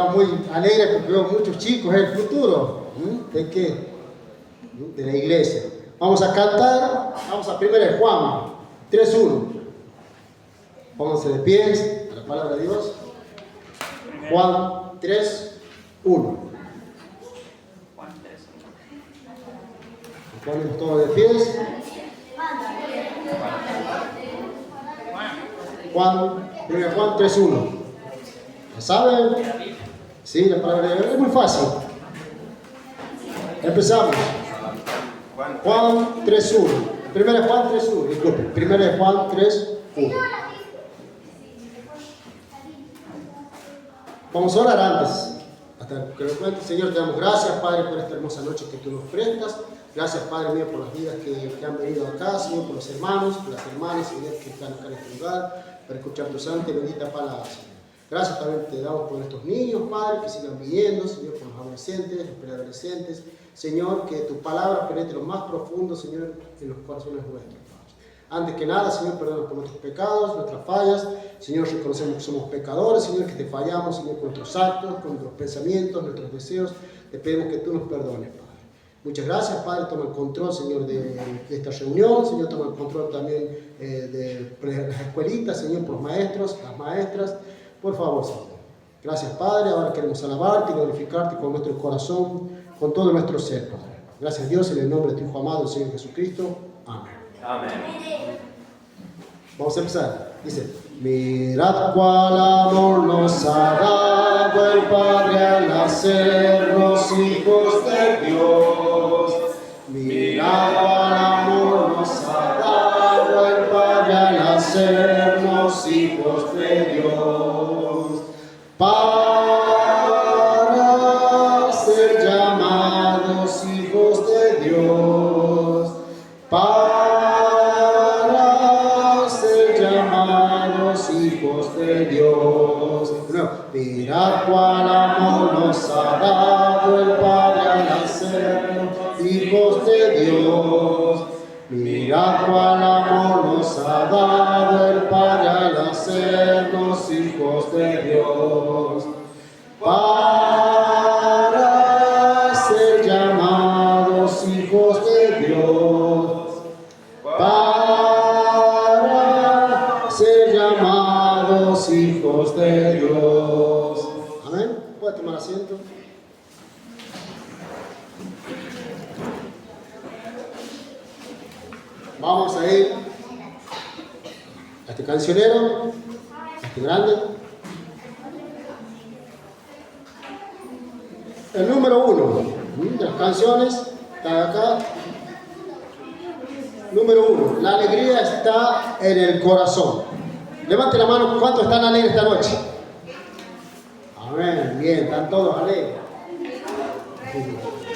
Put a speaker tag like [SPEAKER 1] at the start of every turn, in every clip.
[SPEAKER 1] estaba muy alegre porque veo muchos chicos en el futuro. ¿De qué? De la iglesia. Vamos a cantar, vamos a 1 Juan 3:1. Pónganse de pies a la palabra de Dios. Juan 3:1. Ponemos todos de pies. Juan 3:1. ¿Ya saben? Sí, la palabra de Dios es muy fácil. Empezamos. Juan 3:1. 1 Juan 3:1. Disculpe. 1 Juan 3:1. Vamos a orar antes. Hasta que lo cuente. Señor, te damos gracias, Padre, por esta hermosa noche que tú nos prestas. Gracias, Padre mío, por las vidas que han venido acá, Señor, por los hermanos, por las hermanas, Señor, que están acá en este lugar, para escuchar tu santa y bendita palabra, Señor. Gracias también te damos por estos niños, Padre, que sigan viniendo, Señor, por los adolescentes, los preadolescentes. Señor, que tu palabra penetre lo más profundo, Señor, en los corazones nuestros, Padre. Antes que nada, Señor, perdona por nuestros pecados, nuestras fallas. Señor, reconocemos que somos pecadores, Señor, que te fallamos, Señor, con nuestros actos, con nuestros pensamientos, nuestros deseos. Te pedimos que tú nos perdones, Padre. Muchas gracias, Padre. Toma el control, Señor, de esta reunión. Señor, toma el control también de las escuelitas, Señor, por los maestros, las maestras. Por favor, Señor. Gracias, Padre. Ahora queremos alabarte y glorificarte con nuestro corazón, con todo nuestro ser, Padre. Gracias, Dios, en el nombre de tu Hijo amado, el Señor Jesucristo. Amén.
[SPEAKER 2] Amén.
[SPEAKER 1] Vamos a empezar. Dice: mirad cuál amor nos ha dado el Padre al hacernos hijos de Dios. Mirad cuál amor nos ha dado el Padre al hacernos hijos de Dios. Para ser llamados hijos de Dios. Para ser llamados hijos de Dios. Mirad cuál amor nos ha dado el Padre al hacernos hijos de Dios. Mirad cuál amor nos ha dado el Padre al hacernos hijos de Dios. Para ser llamados hijos de Dios. Para ser llamados hijos de Dios. Amén. ¿Puede tomar asiento? Vamos a ir a este cancionero, a este grande. El número 1 de las canciones está acá. Número 1. La alegría está en el corazón. Levante la mano, ¿cuántos están alegres esta noche? Amén, bien, están todos alegres.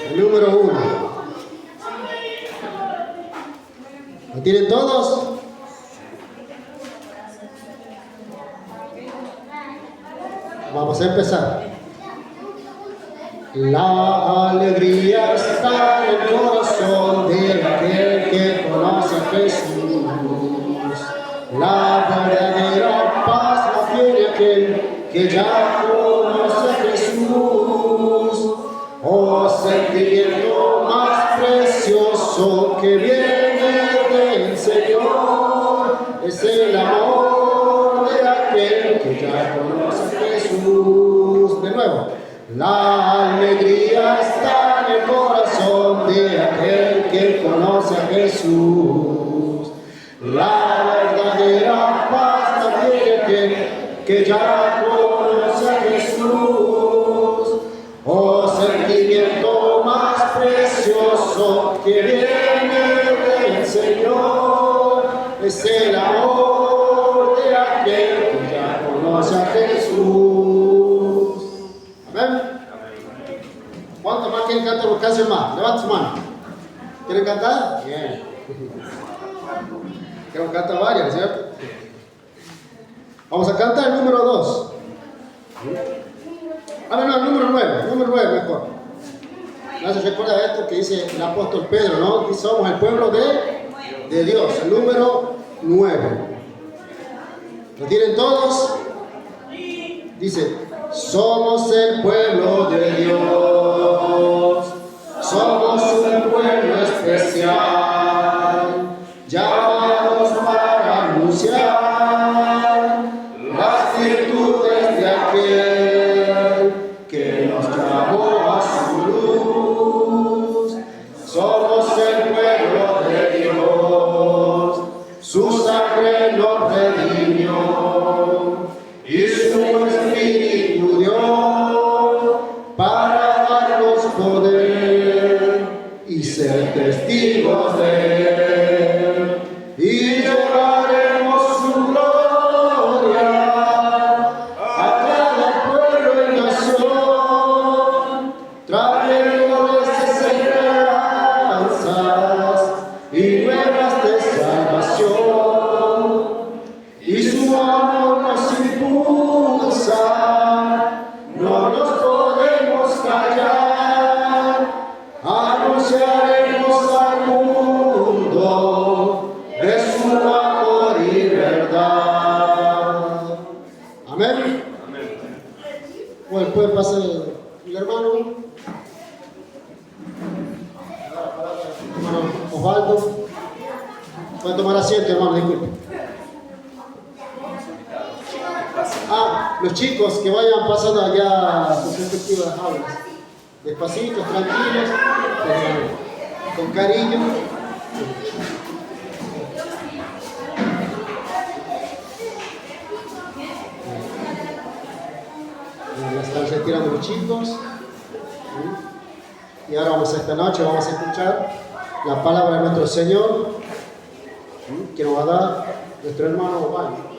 [SPEAKER 1] El número 1. ¿Lo tienen todos? Vamos a empezar. La alegría está en el corazón de aquel que conoce a Jesús. La verdadera paz la tiene aquel que ya conoce a Jesús. Oh, sentimiento más precioso que viene del Señor es el amor de aquel que ya conoce a Jesús. De nuevo. La alegría está en el corazón de aquel que conoce a Jesús. La verdadera paz la tiene aquel que ya conoce a Jesús. Oh, sentimiento más precioso que viene del Señor es el amor de aquel que ya conoce a Jesús. Amén. ¿Cuántos más quieren cantar una canción más? Levanta su mano. ¿Quieren cantar? Bien. Queremos cantar varias, ¿cierto? Vamos a cantar el número 2. No, el número 9. Número 9 mejor. ¿No se recuerda de esto que dice el apóstol Pedro, no? Que somos el pueblo de Dios. El número 9. ¿Lo tienen todos? Dice, somos el pueblo de Dios, somos un pueblo especial, llamados para anunciar las virtudes de aquel que nos llamó a su luz. Somos el pueblo de Dios, su sangre nos redimió y su Espíritu dio para darnos poder y ser testigos de él. Y llevaremos su gloria a cada pueblo y nación, traeremos esperanzas y nuevas de salvación, y su amor nos impulsa, no nos podemos callar, anunciaremos al mundo de su amor y verdad. Amén. Bueno, puede pasar el hermano. Hermano Osvaldo. Puede tomar asiento, hermano, disculpe. Los chicos que vayan pasando allá a sus respectivas aulas. Despacito, tranquilos, con cariño. Ya están retirando los chicos. Y ahora esta noche vamos a escuchar la palabra de nuestro Señor, que nos va a dar nuestro hermano Osvaldo.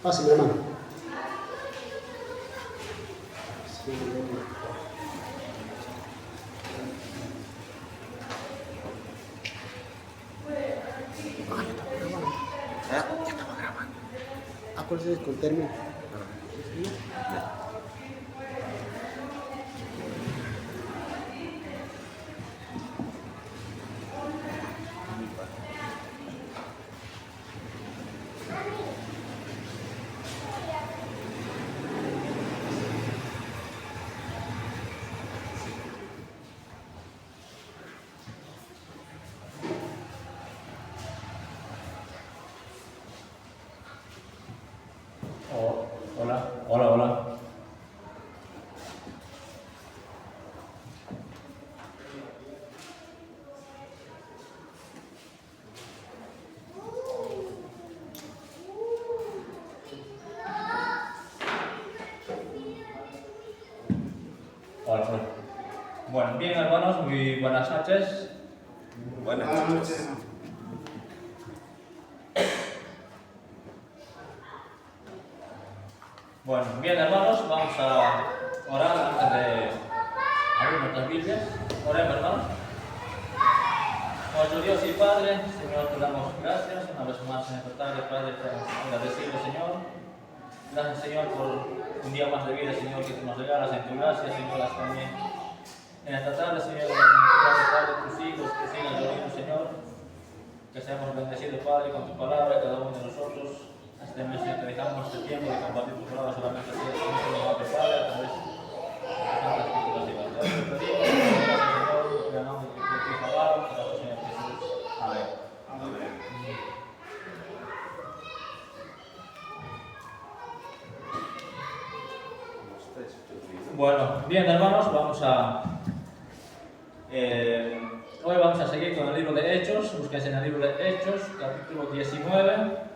[SPEAKER 1] Fácil, hermano. Ya estaba grabando. Acuérdate con término.
[SPEAKER 2] Hola. Bueno, bien hermanos, muy buenas noches.
[SPEAKER 3] Buenas noches.
[SPEAKER 2] Bueno, bien hermanos, vamos a orar antes de abrir nuestras Biblias. Oremos hermanos. Nuestro Dios y Padre, Señor, te damos gracias una vez más en esta tarde, Padre, te agradecido, Señor. Gracias, Señor, por un día más de vida, Señor, que tú nos regalas en tu gracia, Señor, también. En esta tarde, Señor, gracias, Padre, tus hijos, que sigan llorando, Señor. Que seamos bendecidos, Padre, con tu palabra, cada uno de nosotros. Este mes te dejamos este tiempo de compartir tu palabra solamente así, Señor, Padre, a través de tantas escrituras y verdades. Te pedimos, Señor, en el nombre de tu palabra, para el Señor Jesús. Amén.
[SPEAKER 3] Amén.
[SPEAKER 2] Bueno, bien hermanos, hoy vamos a seguir con el libro de Hechos. Busquéis en el libro de Hechos, capítulo 19.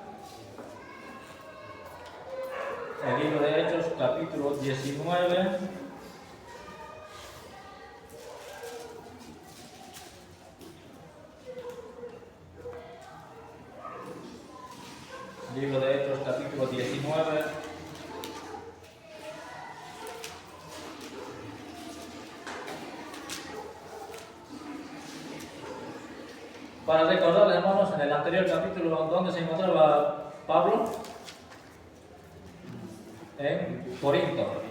[SPEAKER 2] El libro de Hechos, capítulo 19. Libro de Hechos, capítulo 19. Para recordarles, hermanos, en el anterior capítulo, ¿dónde se encontraba Pablo? En Corinto.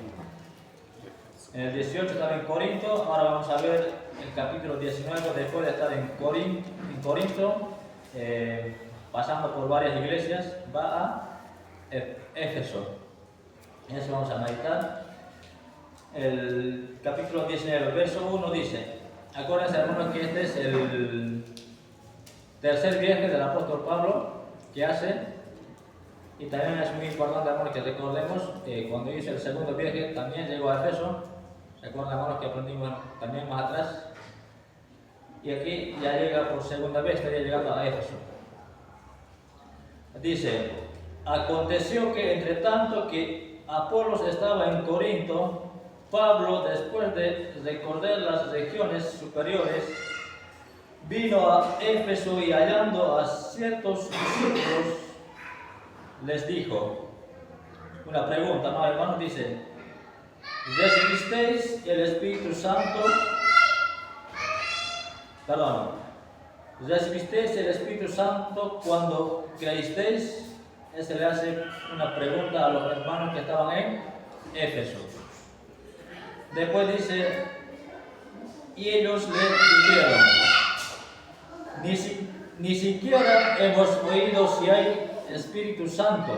[SPEAKER 2] En el 18 estaba en Corinto, ahora vamos a ver el capítulo 19, después de estar en Corinto, pasando por varias iglesias, va a Éfeso. En eso vamos a meditar. El capítulo 19, verso 1 dice: acuérdense, hermanos, que este es el tercer viaje del apóstol Pablo que hace. Y también es muy importante, hermanos, que recordemos que cuando hizo el segundo viaje también llegó a Éfeso. Recuerden, hermanos, que aprendimos también más atrás. Y aquí ya llega por segunda vez, estaría llegando a Éfeso. Dice: aconteció que entre tanto que Apolos estaba en Corinto, Pablo, después de recorrer las regiones superiores, vino a Éfeso y hallando a ciertos discípulos, les dijo, una pregunta, ¿no, hermanos? Dice: ¿recibisteis el Espíritu Santo? Perdón. ¿Recibisteis el Espíritu Santo cuando creísteis? Se le hace una pregunta a los hermanos que estaban en Éfeso. Después dice: y ellos le dijeron, ni siquiera hemos oído si hay Espíritu Santo.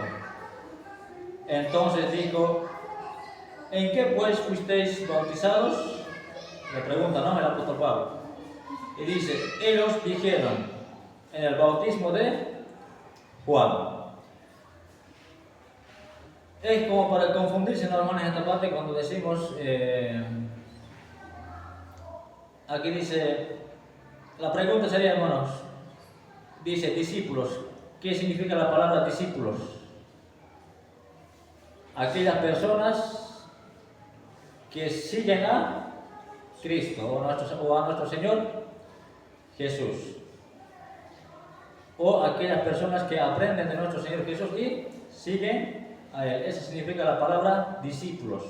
[SPEAKER 2] Entonces dijo: ¿en qué pues fuisteis bautizados? Le pregunta, ¿no?, el apóstol Pablo. Y dice: ellos dijeron, en el bautismo de Juan. Es como para confundirse, ¿no, hermanos, en esta parte cuando decimos, aquí dice, la pregunta sería, hermanos, dice discípulos. ¿Qué significa la palabra discípulos? Aquellas personas que siguen a Cristo o a nuestro Señor Jesús, o aquellas personas que aprenden de nuestro Señor Jesús y siguen a Él. Eso significa la palabra discípulos.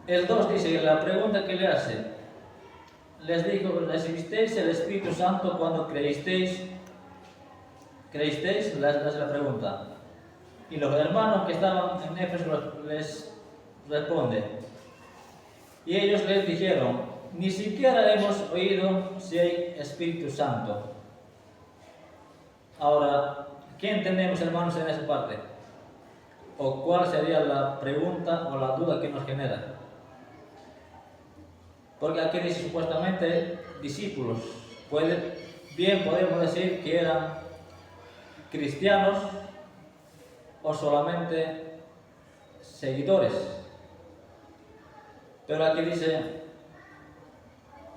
[SPEAKER 2] El 2 dice, la pregunta que le hace, les dijo: ¿recibisteis el Espíritu Santo cuando creísteis? ¿Creísteis? Le hace la pregunta. Y los hermanos que estaban en Éfeso les responden. Y ellos les dijeron: ni siquiera hemos oído si hay Espíritu Santo. Ahora, ¿qué entendemos, hermanos, en esa parte? ¿O cuál sería la pregunta o la duda que nos genera? Porque aquí dice supuestamente discípulos. Bien podemos decir que eran cristianos o solamente seguidores. Pero aquí dice,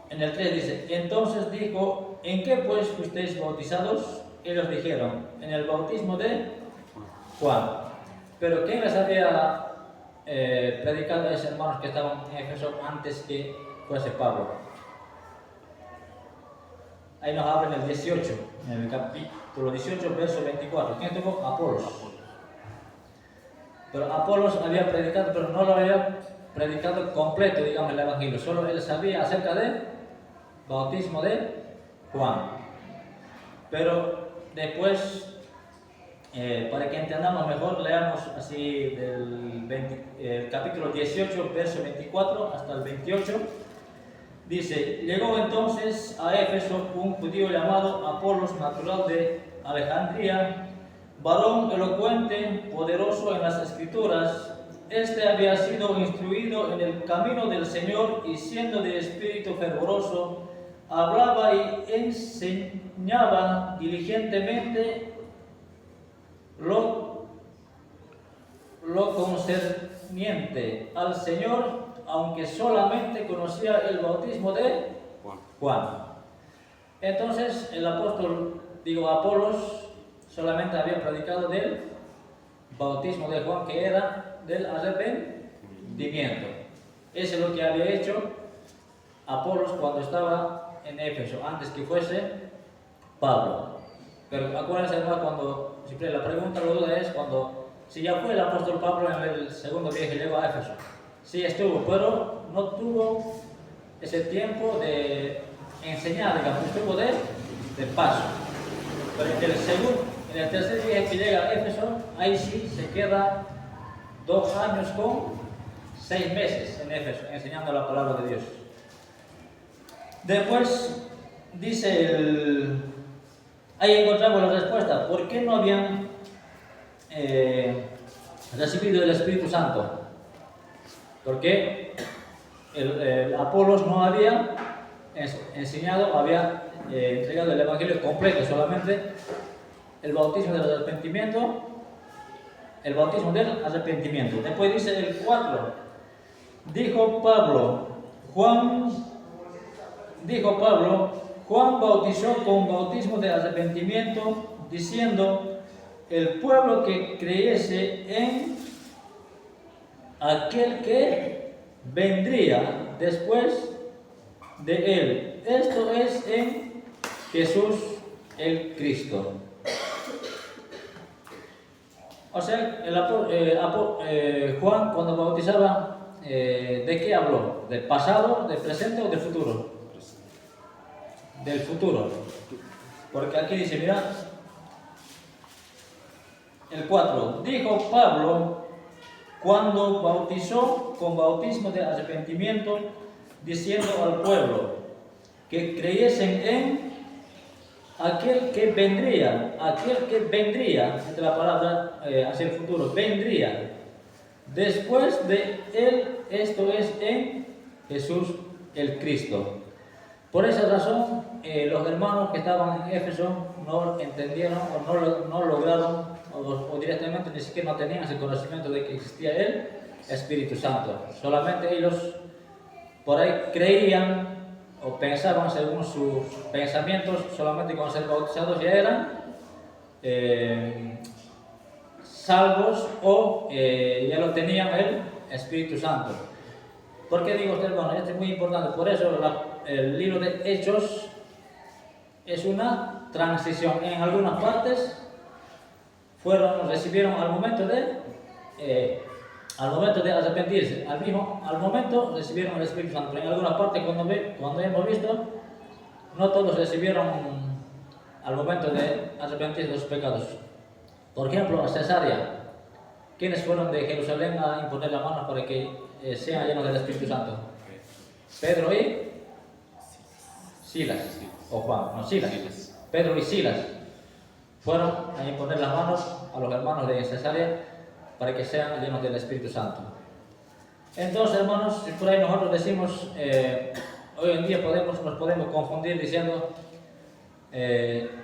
[SPEAKER 2] en el 3 dice: entonces dijo: ¿en qué pues fuisteis bautizados? Ellos dijeron: en el bautismo de Juan. Pero ¿quién les había predicado a esos hermanos que estaban en Éfeso antes que fuese Pablo? Ahí nos habla en el 18, en el capítulo 18, verso 24. ¿Quién tuvo? Apolos. Pero Apolos había predicado, pero no lo había predicado completo, digamos, el Evangelio. Solo él sabía acerca del bautismo de Juan. Pero después, para que entendamos mejor, leamos así del capítulo 18, verso 24 hasta el 28. Dice: llegó entonces a Éfeso un judío llamado Apolos, natural de Alejandría, varón elocuente, poderoso en las Escrituras. Este había sido instruido en el camino del Señor y, siendo de espíritu fervoroso, hablaba y enseñaba diligentemente lo concerniente al Señor, aunque solamente conocía el bautismo de Juan. Entonces el apóstol, Apolos, solamente había predicado del bautismo de Juan, que era del arrepentimiento. Eso es lo que había hecho Apolos cuando estaba en Éfeso, antes que fuese Pablo. Pero acuérdense, hermano, cuando siempre la pregunta, la duda es si ya fue el apóstol Pablo en el segundo viaje, llegó a Éfeso. Sí estuvo, pero no tuvo ese tiempo de enseñar, digamos, estuvo de paso. Pero en el tercer viaje que llega a Éfeso, ahí sí se queda 2 años con 6 meses en Éfeso, enseñando la palabra de Dios. Después dice ahí encontramos la respuesta. ¿Por qué no habían recibido el Espíritu Santo, porque el Apolos no había enseñado, había entregado el Evangelio completo, solamente el bautismo del arrepentimiento, Después dice el 4, dijo Pablo, Juan bautizó con bautismo de arrepentimiento, diciendo, el pueblo que creyese en aquel que vendría después de él, esto es en Jesús el Cristo. O sea, Juan cuando bautizaba, ¿de qué habló? ¿Del pasado, del presente o del futuro? Del futuro. Porque aquí dice, mira, el 4, dijo Pablo cuando bautizó con bautismo de arrepentimiento, diciendo al pueblo que creyesen en aquel que vendría, esta la palabra hacia el futuro, vendría después de él, esto es en Jesús el Cristo. Por esa razón, los hermanos que estaban en Éfeso no entendieron o no lograron, o directamente ni siquiera no tenían ese conocimiento de que existía el Espíritu Santo. Solamente ellos por ahí creían o pensaban según sus pensamientos, solamente con ser bautizados ya eran salvos o ya lo tenían el Espíritu Santo. ¿Por qué digo usted, hermano? Esto es muy importante. Por eso el libro de Hechos es una transición. En algunas partes recibieron al momento de arrepentirse, al momento recibieron el Espíritu Santo. En algunas partes, cuando hemos visto, no todos recibieron al momento de arrepentirse de sus pecados. Por ejemplo, a Cesarea, ¿quiénes fueron de Jerusalén a imponer las manos para que sean llenos del Espíritu Santo? Pedro y Silas, o Juan, no, Silas. Pedro y Silas fueron a imponer las manos a los hermanos de Cesarea para que sean llenos del Espíritu Santo. Entonces, hermanos, por ahí nosotros decimos, hoy en día nos podemos confundir diciendo,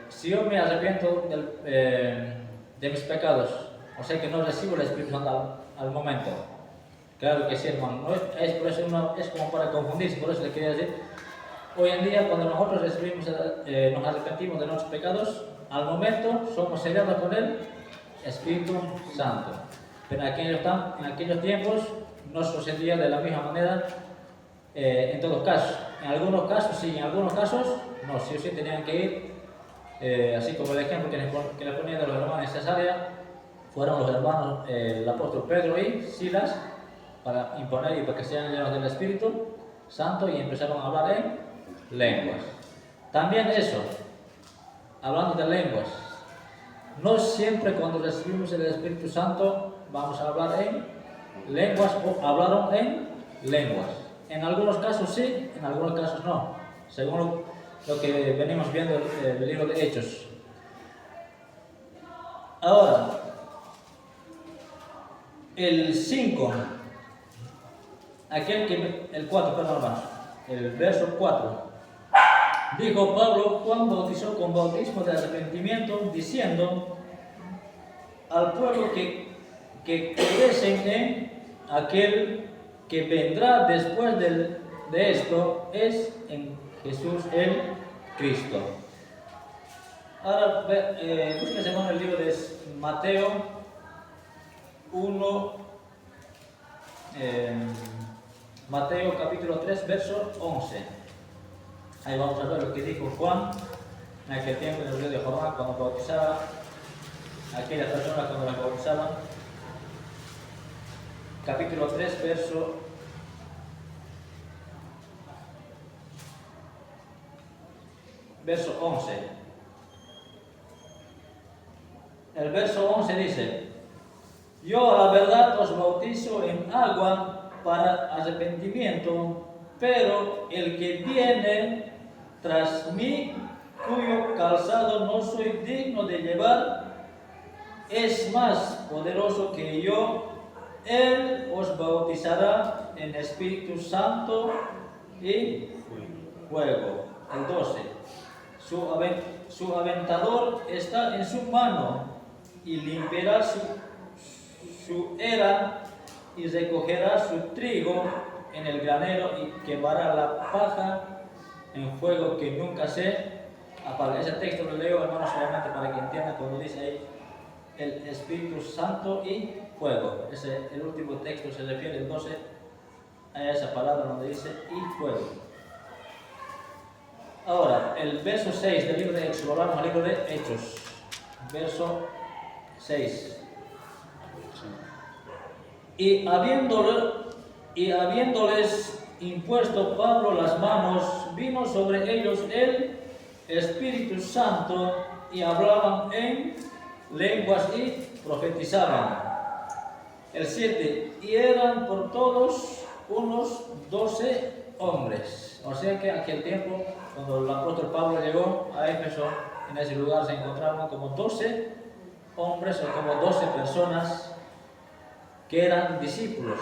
[SPEAKER 2] si yo me arrepiento de mis pecados, o sea que no recibo el Espíritu Santo al momento. Claro que sí, hermano, no es por eso es como para confundirse, por eso le quería decir, hoy en día cuando nosotros nos arrepentimos de nuestros pecados, al momento somos sellados con el Espíritu Santo. Pero en aquellos tiempos no sucedía de la misma manera en todos casos. En algunos casos sí, en algunos casos no. Sí o sí tenían que ir, así como el ejemplo que le ponía de los hermanos en Cesarea, fueron los hermanos, el apóstol Pedro y Silas, para imponer y para que sean llenos del Espíritu Santo y empezaron a hablar en lenguas. También eso, hablando de lenguas, no siempre cuando recibimos el Espíritu Santo vamos a hablar en lenguas o hablaron en lenguas. En algunos casos sí, en algunos casos no, según lo que venimos viendo en el libro de Hechos. Ahora, el 5, el 4, perdón, hermanos, el verso 4. Dijo Pablo, Juan bautizó con bautismo de arrepentimiento, diciendo al pueblo que creyesen en aquel que vendrá después de esto, es en Jesús el Cristo. Ahora, búsquense en el libro de Mateo 1, Mateo capítulo 3, verso 11. Ahí vamos a ver lo que dijo Juan en aquel tiempo en el río de Jordán cuando bautizaba a aquellas personas cuando las bautizaban. Capítulo 3, verso 11. El verso 11 dice: yo a la verdad os bautizo en agua para arrepentimiento, pero el que viene tras mí, cuyo calzado no soy digno de llevar, es más poderoso que yo. Él os bautizará en Espíritu Santo y fuego. El 12. Su aventador está en su mano y limpiará su era y recogerá su trigo en el granero y quemará la paja en fuego que nunca se apaga. Ese texto lo leo, hermanos, solamente para que entiendan cuando dice ahí el Espíritu Santo y fuego. El último texto se refiere, el 12, a esa palabra donde dice y fuego. Ahora, el verso 6 del libro de Éxodo, vamos al libro de Hechos, verso 6. Y habiéndoles impuesto Pablo las manos, vino sobre ellos el Espíritu Santo y hablaban en lenguas y profetizaban. El 7. Y eran por todos unos 12 hombres. O sea que en aquel tiempo, cuando el apóstol Pablo llegó a Éfeso, en ese lugar se encontraban como 12 hombres o como 12 personas que eran discípulos.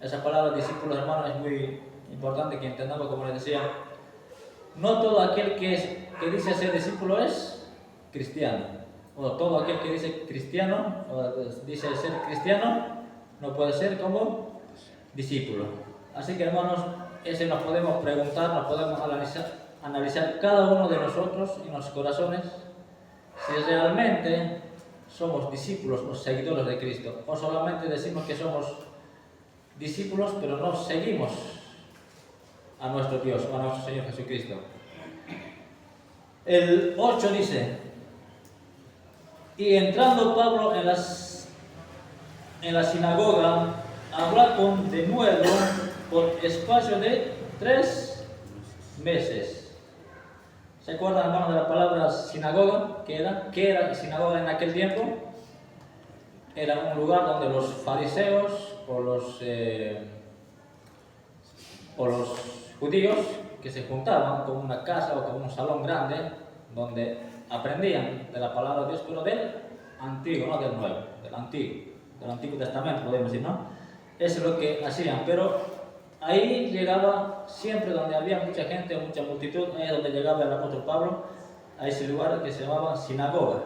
[SPEAKER 2] Esa palabra discípulos, hermanos, es muy importante que entendamos, como les decía. No todo aquel que dice ser discípulo es cristiano. O todo aquel que dice cristiano, o dice ser cristiano, no puede ser como discípulo. Así que, hermanos, ese nos podemos preguntar, nos podemos analizar cada uno de nosotros en los corazones si realmente somos discípulos o seguidores de Cristo, o solamente decimos que somos discípulos pero no seguimos a nuestro Dios o a nuestro Señor Jesucristo. El 8 dice: y entrando Pablo en la sinagoga, habló con denuedo por espacio de 3 meses. ¿Se acuerdan, hermanos, de la palabra sinagoga? ¿Qué era sinagoga en aquel tiempo? Era un lugar donde los fariseos o los judíos que se juntaban con una casa o con un salón grande donde aprendían de la palabra de Dios, pero del antiguo, no del nuevo, del Antiguo Testamento, podemos decir, ¿no? Eso es lo que hacían, pero ahí llegaba siempre donde había mucha gente o mucha multitud, ahí es donde llegaba el apóstol Pablo, a ese lugar que se llamaba sinagoga.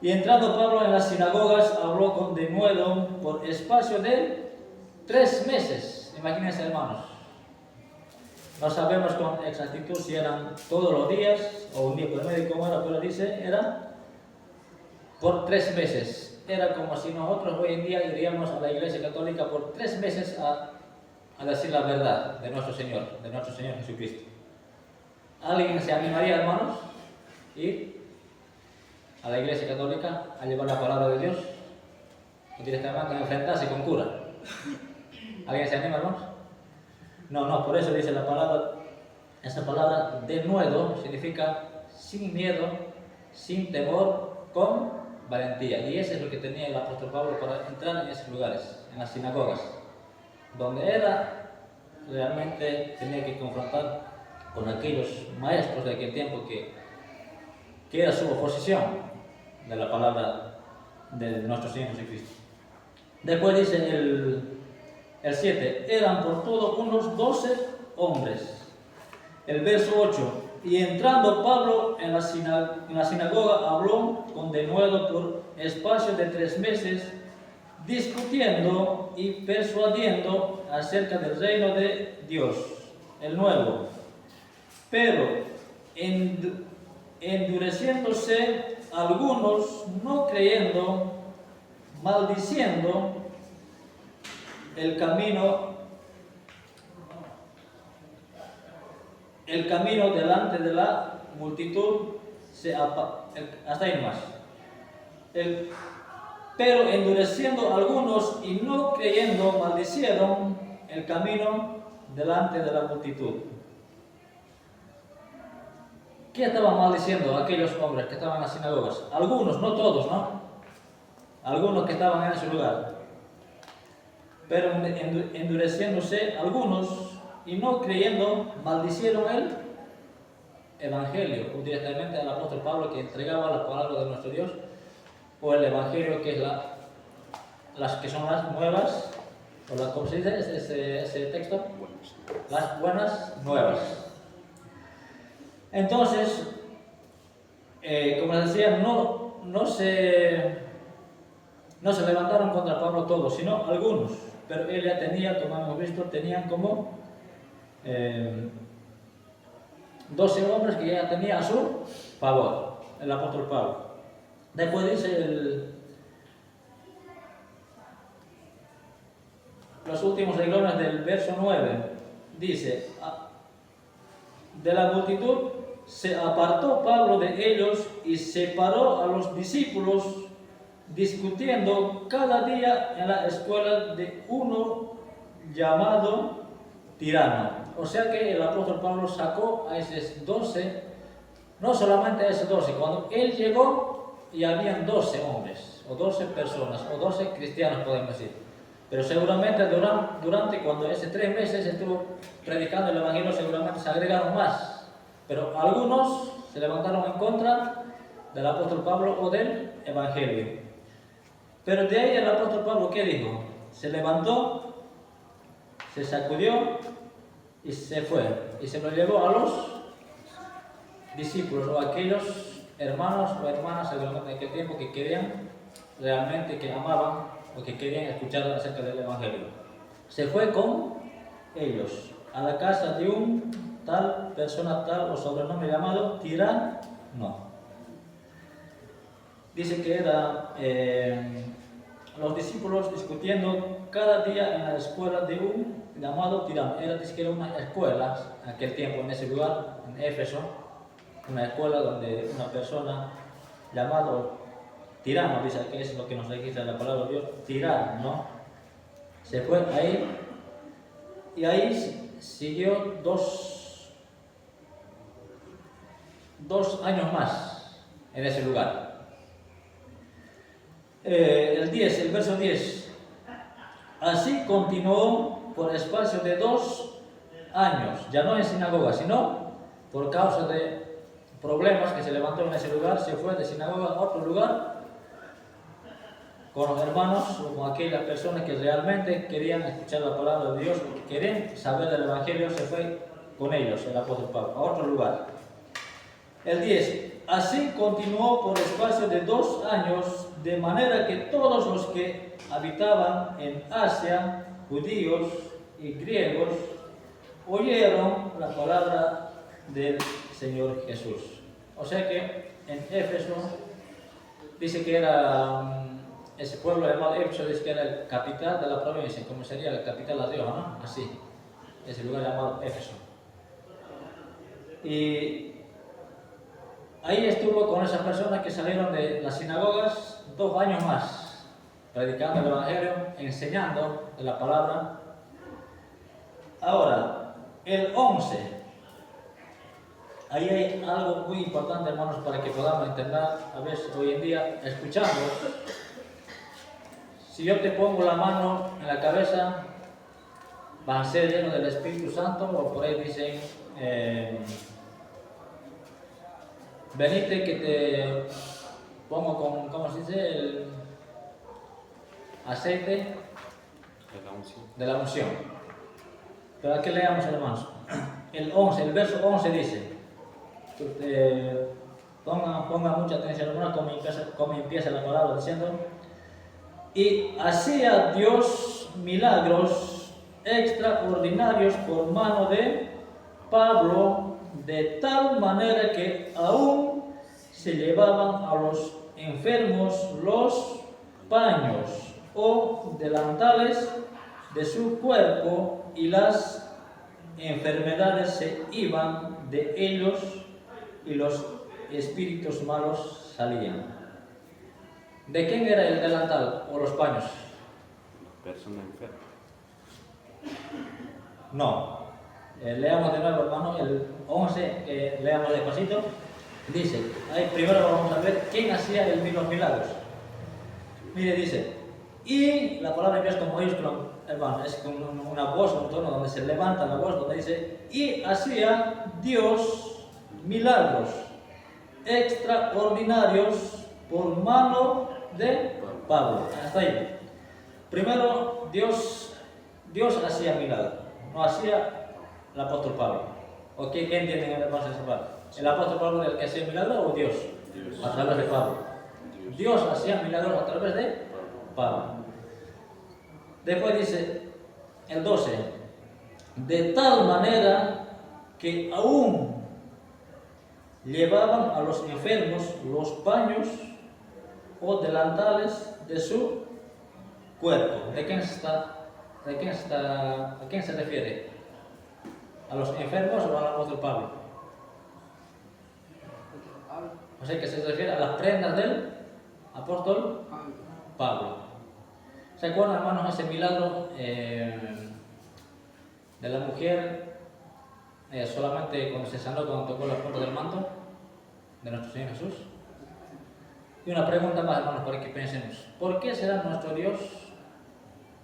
[SPEAKER 2] Y entrando Pablo en las sinagogas, habló con denuedo por espacio de 3 meses. Imagínense, hermanos. No sabemos con exactitud si eran todos los días o un día por medio, como era, pero dice, era por 3 meses. Era como si nosotros hoy en día iríamos a la Iglesia Católica por 3 meses a decir la verdad de nuestro Señor Jesucristo. ¿Alguien se animaría, hermanos, ir a la Iglesia Católica a llevar la palabra de Dios? O directamente a enfrentarse con cura. ¿Alguien se anima, hermanos? No, por eso dice la palabra, esa palabra denuedo significa sin miedo, sin temor, con valentía. Y eso es lo que tenía el apóstol Pablo para entrar en esos lugares, en las sinagogas, donde realmente tenía que confrontar con aquellos maestros de aquel tiempo que era su oposición de la palabra de nuestro Señor Jesucristo. Después dice el 7, eran por todo unos 12 hombres. El verso 8, y entrando Pablo en la sinagoga, habló con denuedo por espacio de 3 meses, discutiendo y persuadiendo acerca del reino de Dios, el nuevo. Pero endureciéndose algunos, no creyendo, maldiciendo el camino delante de la multitud, hasta ahí más. Pero endureciendo algunos y no creyendo, maldicieron el camino delante de la multitud. ¿Qué estaban maldiciendo aquellos hombres que estaban en las sinagogas? Algunos, no todos, ¿no? Algunos que estaban en ese lugar. Pero endureciéndose algunos y no creyendo, maldicieron el Evangelio, directamente al apóstol Pablo, que entregaba la palabra de nuestro Dios o el Evangelio, que es las que son las nuevas, o ¿cómo se dice ese texto? Las buenas nuevas. Entonces, como les decía, no se levantaron contra Pablo todos, sino algunos, pero él ya tenía, como hemos visto, tenían como 12 hombres que ya tenía a su favor, el apóstol Pablo. Después dice los últimos renglones del verso 9, dice: de la multitud se apartó Pablo de ellos y separó a los discípulos, discutiendo cada día en la escuela de uno llamado Tirano. O sea que el apóstol Pablo sacó a esos 12, no solamente a esos 12, cuando él llegó y habían 12 hombres, o 12 personas, o 12 cristianos, podemos decir. Pero seguramente durante cuando ese 3 meses estuvo predicando el Evangelio, seguramente se agregaron más. Pero algunos se levantaron en contra del apóstol Pablo o del Evangelio. Pero de ahí el apóstol Pablo, ¿qué dijo? Se levantó, se sacudió y se fue. Y se lo llevó a los discípulos o a aquellos hermanos o hermanas seguramente en aquel tiempo que querían realmente, que amaban o que querían escuchar acerca del Evangelio. Se fue con ellos a la casa de un tal persona, tal o sobrenombre llamado Tirano. Dice que era los discípulos discutiendo cada día en la escuela de un llamado Tirano. Dice que era una escuela en aquel tiempo, en ese lugar, en Éfeso, una escuela donde una persona llamado Tirano, dice que es lo que nos registra la palabra de Dios, Tirano, se fue ahí y ahí siguió dos años más en ese lugar. El verso 10. Así continuó por espacio de 2 años, ya no en sinagoga, sino por causa de problemas que se levantó en ese lugar, se fue de sinagoga a otro lugar con los hermanos o con aquellas personas que realmente querían escuchar la palabra de Dios o que querían saber del Evangelio. Se fue con ellos el apóstol Pablo a otro lugar. El 10. Así continuó por espacio de 2 años, de manera que todos los que habitaban en Asia, judíos y griegos, oyeron la palabra del Señor Jesús. O sea que en Éfeso dice que era ese pueblo llamado Éfeso, dice que era la capital de la provincia, como sería la capital de La Rioja, ¿no? Así, ese lugar llamado Éfeso. Y ahí estuvo con esas personas que salieron de las sinagogas 2 años más, predicando el Evangelio, enseñando de la palabra. Ahora, el 11. Ahí hay algo muy importante, hermanos, para que podamos entender. A veces hoy en día, escuchando, si yo te pongo la mano en la cabeza, vas a ser lleno del Espíritu Santo, o por ahí dicen, venite que te pongo con, ¿cómo se dice? El aceite de la unción. Pero aquí leamos, hermanos. El verso 11 dice, ponga mucha atención, hermanos, cómo empieza la palabra diciendo: y hacía Dios milagros extraordinarios por mano de Pablo, de tal manera que aún se llevaban a los enfermos los paños o delantales de su cuerpo, y las enfermedades se iban de ellos y los espíritus malos salían. ¿De quién era el delantal o los paños?
[SPEAKER 3] Persona enferma.
[SPEAKER 2] No. Leamos de nuevo, hermano, el 11, leamos despacito. Dice, ahí primero vamos a ver quién hacía los milagros. Mire, dice, y la palabra empieza con mayúscula, hermano, es con una voz, un tono donde se levanta la voz, donde dice, y hacía Dios milagros extraordinarios por mano de Pablo. Hasta ahí. Primero, Dios hacía milagros, no hacía el apóstol Pablo. ¿O qué entienden en el paso de esa parte? ¿El apóstol Pablo el que hacía milagros o Dios? A través de Pablo. Dios hacía milagros a través de Pablo. Después dice el 12, de tal manera que aún llevaban a los enfermos los paños o delantales de su cuerpo. ¿A quién se refiere? ¿A los enfermos o al apóstol Pablo? O sea que se refiere a las prendas del apóstol Pablo. ¿Se acuerdan, hermanos, ese milagro de la mujer solamente cuando se sanó, cuando tocó la punta del manto de nuestro Señor Jesús? Y una pregunta más, hermanos, para que pensemos. ¿Por qué será nuestro Dios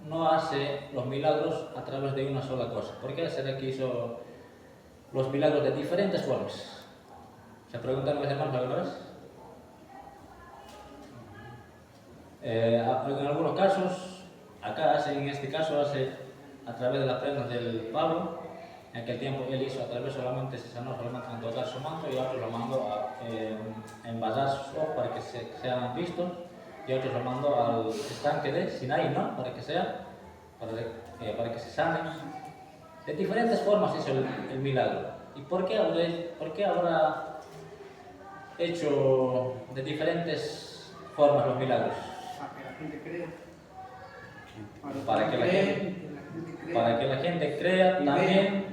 [SPEAKER 2] no hace los milagros a través de una sola cosa? ¿Por qué será que hizo los milagros de diferentes formas? ¿Se preguntan los hermanos alguna vez? En algunos casos, en este caso hace a través de las prendas del Pablo. En aquel tiempo él hizo a través solamente, se sanó solamente con tocar su manto, y otros lo mandó a envasar sus ojos para que sean vistos, y otros lo mandó al estanque de Sinaí, ¿no? Para que se sanen. De diferentes formas hizo el milagro. ¿Y por qué habrá hecho de diferentes formas los milagros? Para que la gente crea también.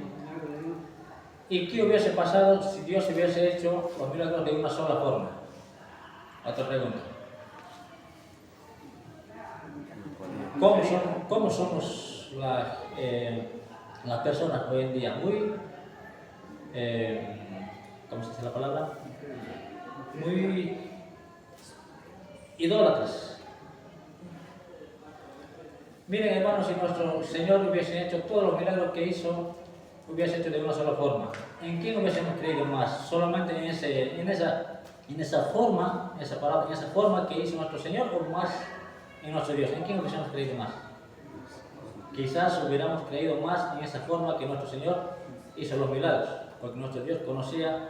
[SPEAKER 2] ¿Y qué hubiese pasado si Dios hubiese hecho los milagros de una sola forma? Otra pregunta. ¿Cómo somos las personas hoy en día? Muy, ¿cómo se dice la palabra? Muy idólatras. Miren, hermanos, si nuestro Señor hubiese hecho todos los milagros que hizo, hubiese hecho de una sola forma, ¿en quién hubiésemos creído más? ¿Solamente en esa forma que hizo nuestro Señor, o más en nuestro Dios? ¿En quién hubiésemos creído más? Quizás hubiéramos creído más en esa forma que nuestro Señor hizo los milagros, porque nuestro Dios conocía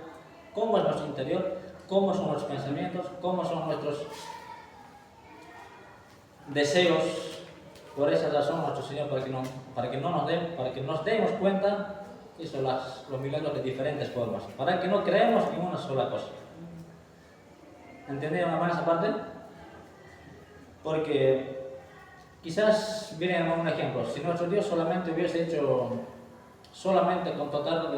[SPEAKER 2] cómo es nuestro interior, cómo son nuestros pensamientos, cómo son nuestros deseos. Por esa razón nuestro Señor, para que nos demos cuenta, hizo los milagros de diferentes formas, para que no creemos en una sola cosa. ¿Entendieron, hermano, esa parte? Porque quizás, miren un ejemplo, si nuestro Dios solamente hubiese hecho, solamente con tocar,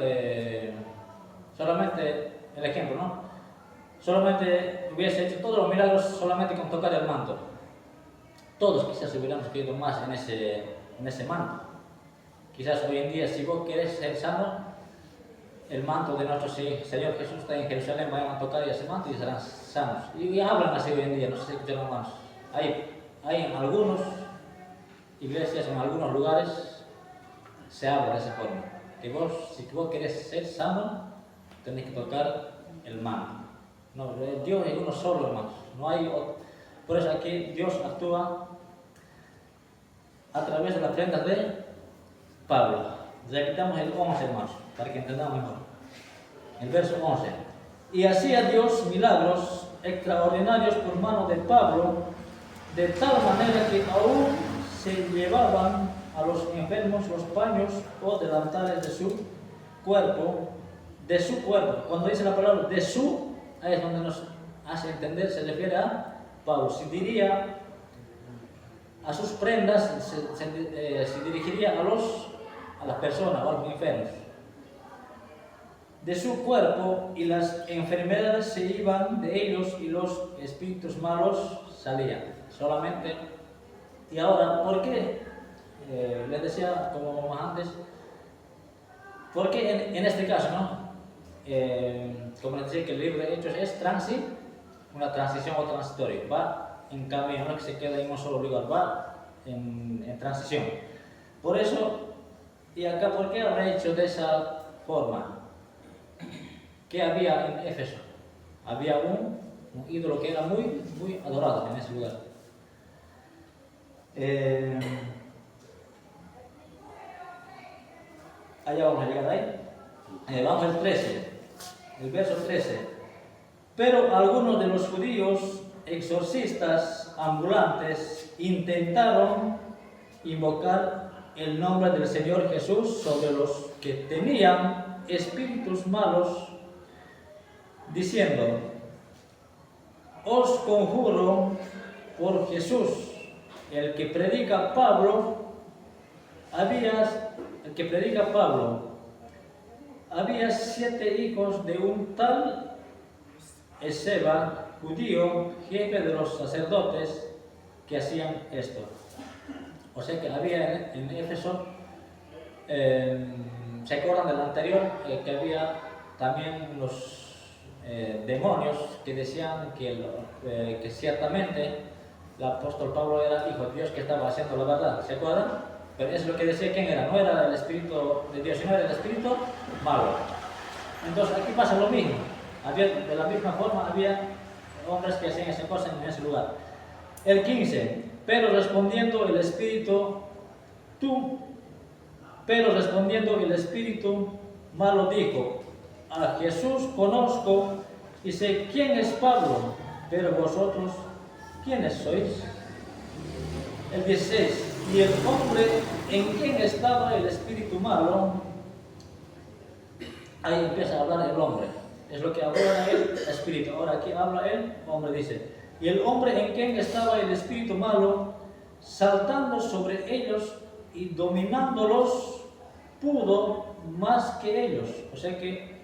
[SPEAKER 2] solamente el ejemplo, ¿no? Solamente hubiese hecho todos los milagros solamente con tocar el manto. Todos quizás hubiéramos creído más en ese manto. Quizás hoy en día, si vos querés ser sano, el manto de nuestro Señor Jesús está en Jerusalén, vayan a tocar ese manto y serán sanos. Y hablan así hoy en día, no sé si escucharon más. Hay en algunas iglesias, en algunos lugares, se habla de esa forma. Que si vos querés ser sano, tenés que tocar el manto. No, Dios es uno solo, hermanos. No hay otro. Por eso aquí Dios actúa a través de las prendas de Pablo. Ya quitamos el 11, hermanos, para que entendamos mejor. El verso 11. Y hacía Dios milagros extraordinarios por mano de Pablo, de tal manera que aún se llevaban a los enfermos los paños o delantales de su cuerpo. Cuando dice la palabra de su, ahí es donde nos hace entender, se refiere a Pablo. Si diría a sus prendas, se dirigiría a las personas o a los enfermos. De su cuerpo, y las enfermedades se iban de ellos y los espíritus malos salían. Solamente. Y ahora, ¿por qué? Les decía, como más antes, ¿por qué en este caso, no? Como les decía, que el libro de Hechos es una transición o transitorio, va en camino, no es que se quede en un solo lugar, va en transición. Por eso, y acá, ¿por qué habrá hecho de esa forma? ¿Qué había en Éfeso? Había un un ídolo que era muy, muy adorado en ese lugar. Allá vamos a llegar ahí. Vamos al 13, el verso 13. Pero algunos de los judíos exorcistas ambulantes intentaron invocar el nombre del Señor Jesús sobre los que tenían espíritus malos, diciendo: os conjuro por Jesús, el que predica Pablo, había 7 hijos de un tal Esceva, judío, jefe de los sacerdotes, que hacían esto. O sea que había en Éfeso, se acuerdan del anterior, que había también los demonios que decían que ciertamente el apóstol Pablo era hijo de Dios, que estaba haciendo la verdad. ¿Se acuerdan? Pero eso es lo que decía quién era. No era el espíritu de Dios, sino era el espíritu malo. Entonces aquí pasa lo mismo. De la misma forma había hombres que hacían esa cosa en ese lugar. El 15. Pero respondiendo el espíritu malo dijo: a Jesús conozco y sé quién es Pablo, pero vosotros, ¿quiénes sois? El 16. Y el hombre en quien estaba el espíritu malo, ahí empieza a hablar el hombre. Es lo que habla el espíritu. Ahora aquí habla el hombre, dice: y el hombre en quien estaba el espíritu malo, saltando sobre ellos y dominándolos, pudo más que ellos. O sea que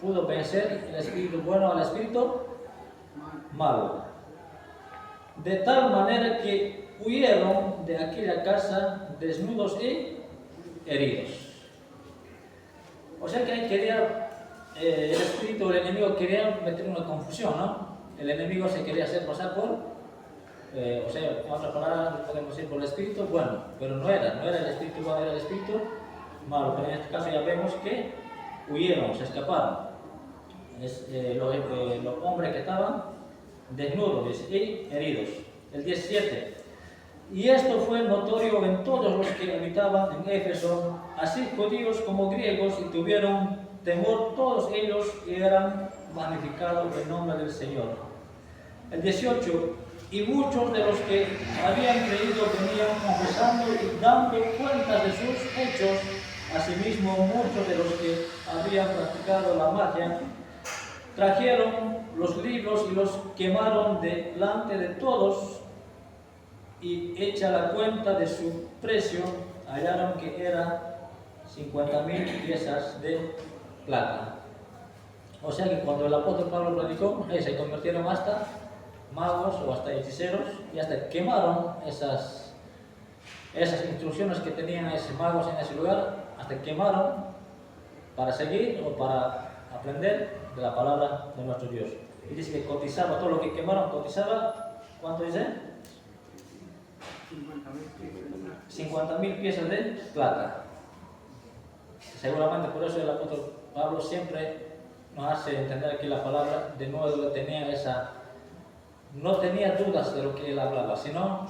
[SPEAKER 2] pudo vencer el espíritu bueno al espíritu malo. De tal manera que huyeron de aquella casa desnudos y heridos. O sea que ahí quería, el espíritu, el enemigo quería meter una confusión, ¿no? El enemigo se quería hacer pasar por, o sea, en otras palabras podemos decir por el espíritu bueno, pero no era el espíritu bueno, era el espíritu malo. Pero en este caso ya vemos que huyeron, se escaparon. Los hombres que estaban desnudos y heridos. El 17. Y esto fue notorio en todos los que habitaban en Éfeso, así judíos como griegos, y tuvieron temor todos ellos y eran magnificados el nombre del Señor. El 18. Y muchos de los que habían creído venían confesando y dando cuentas de sus hechos. Asimismo, muchos de los que habían practicado la magia trajeron los libros y los quemaron delante de todos, y hecha la cuenta de su precio, hallaron que era 50.000 piezas de plata. O sea que cuando el apóstol Pablo predicó, se convirtieron hasta magos o hasta hechiceros, y hasta quemaron esas instrucciones que tenían esos magos en ese lugar, hasta quemaron para seguir o para aprender de la palabra de nuestro Dios. Y dice que cotizaba todo lo que quemaron, cotizaba, ¿cuánto dice? 50.000 piezas de plata. Seguramente por eso el apóstol Pablo siempre nos hace entender que la palabra de nuevo tenía no tenía dudas de lo que él hablaba, sino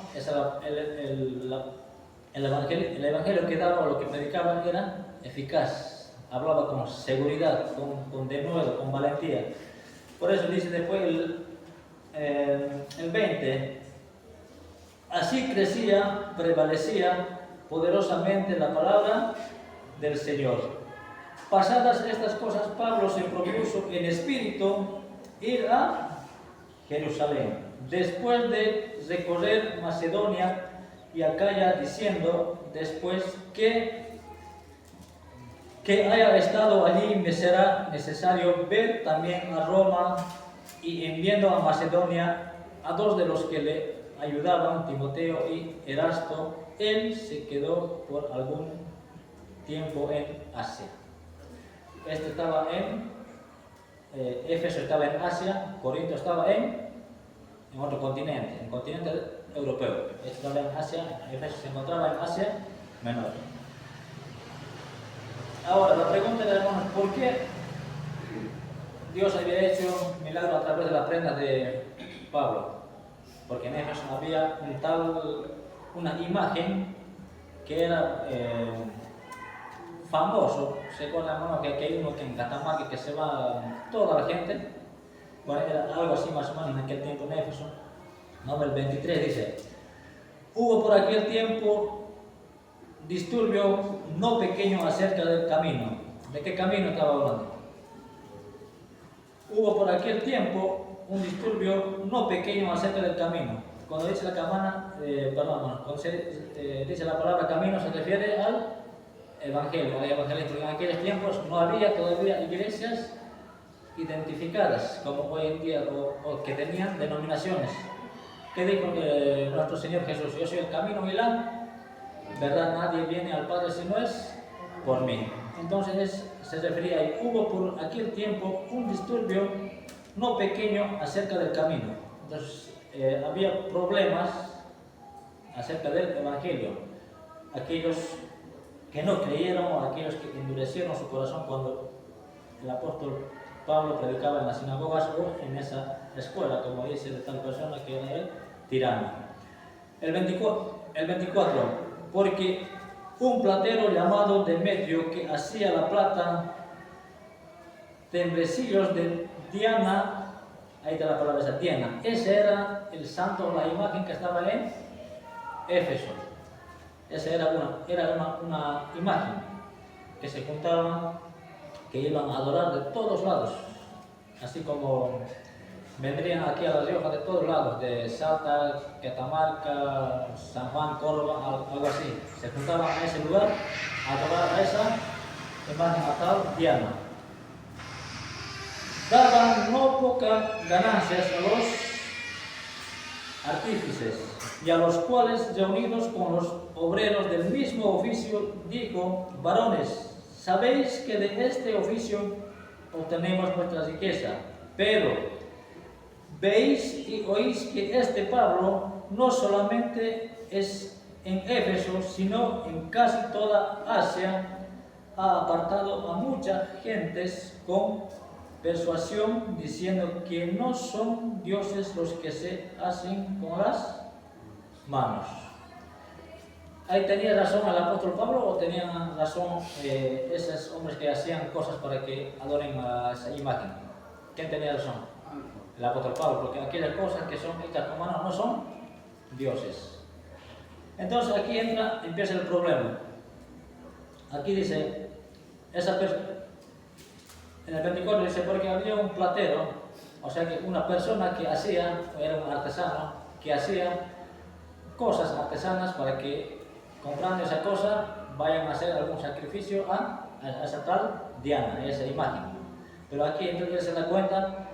[SPEAKER 2] el evangelio que daba o lo que predicaba era eficaz, hablaba con seguridad, con denuedo, con valentía. Por eso dice después el 20: así prevalecía poderosamente la palabra del Señor. Pasadas estas cosas, Pablo se propuso en espíritu ir a Jerusalén, después de recorrer Macedonia y Acaya, diciendo después que haya estado allí me será necesario ver también a Roma, y enviando a Macedonia a 2 de los que le ayudaban, Timoteo y Erasto, él se quedó por algún tiempo en Asia. Este estaba en Éfeso, estaba en Asia, Corinto estaba en otro continente, en el continente europeo. Este estaba en Asia, Éfeso se encontraba en Asia Menor. Ahora, la pregunta de hermanos, ¿por qué Dios había hecho milagro a través de las prendas de Pablo, porque en Éfeso había una imagen que era famoso. Se acuerdan, hermano, que hay uno que en Catamarca que se va toda la gente. Bueno, era algo así más o menos en aquel tiempo en Éfeso. Número 23 dice: hubo por aquel tiempo disturbio no pequeño acerca del camino. ¿De qué camino estaba hablando? Hubo por aquel tiempo un disturbio no pequeño acerca del camino. Cuando dice la cuando se dice la palabra camino, se refiere al evangelio, al evangelista. En aquellos tiempos no había todavía iglesias identificadas como hoy en día, o que tenían denominaciones. ¿Qué dijo nuestro Señor Jesús? Yo soy el camino y la verdad, nadie viene al Padre si no es por mí. Entonces se refería ahí: hubo por aquel tiempo un disturbio no pequeño acerca del camino. Entonces había problemas acerca del evangelio. Aquellos que no creyeron, o aquellos que endurecieron su corazón cuando el apóstol Pablo predicaba en las sinagogas o en esa escuela, como dice de tal persona que era el tirano. El 24, porque un platero llamado Demetrio, que hacía la plata tembrecillos de Diana, ahí está la palabra esa, Diana, ese era el santo, la imagen que estaba en Éfeso. Esa era una imagen que se juntaban, que iban a adorar de todos lados, así como vendrían aquí a La Rioja de todos lados, de Salta, Catamarca, San Juan, Córdoba, algo así. Se juntaban a ese lugar a adorar a esa imagen, a tal Diana. Daban no pocas ganancias a los artífices, y a los cuales, reunidos con los obreros del mismo oficio, dijo: varones, sabéis que de este oficio obtenemos nuestra riqueza, pero veis y oís que este Pablo no solamente es en Éfeso, sino en casi toda Asia, ha apartado a muchas gentes con persuasión, diciendo que no son dioses los que se hacen con las manos. ¿Ahí tenía razón el apóstol Pablo o tenían razón esos hombres que hacían cosas para que adoren a esa imagen? ¿Quién tenía razón? El apóstol Pablo, porque aquellas cosas que son hechas con manos no son dioses. Entonces aquí empieza el problema. Aquí dice, en el 24 dice: porque había un platero, o sea que una persona que hacía, era un artesano, que hacía cosas artesanas para que, comprando esa cosa, vayan a hacer algún sacrificio a esa tal Diana, a esa imagen. Pero aquí entonces se da cuenta,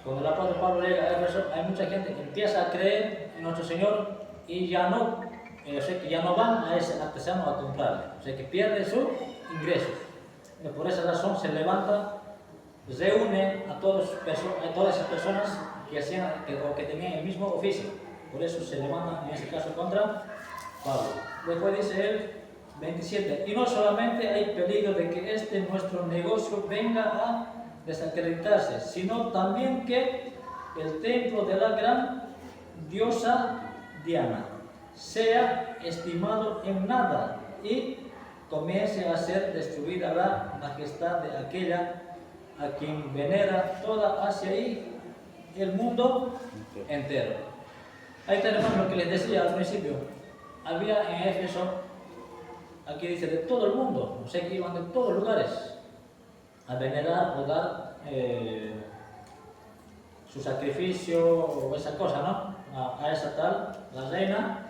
[SPEAKER 2] cuando el apóstol Pablo llega a Éfeso, hay mucha gente que empieza a creer en nuestro Señor y ya no, o sea que ya no van a ese artesano a comprarle, o sea que pierde su ingreso. Y por esa razón se levanta, reúne a todas esas personas que hacían o que tenían el mismo oficio. Por eso se levantan en ese caso contra Pablo. Después dice él, 27, y no solamente hay peligro de que nuestro negocio venga a desacreditarse, sino también que el templo de la gran diosa Diana sea estimado en nada y comience a ser destruida la majestad de aquella a quien venera toda Asia y el mundo entero. Ahí tenemos lo que les decía al principio. Había en Éfeso, aquí dice, de todo el mundo, o sea que iban de todos lugares a venerar o dar su sacrificio o esa cosa, ¿no? A esa tal, la reina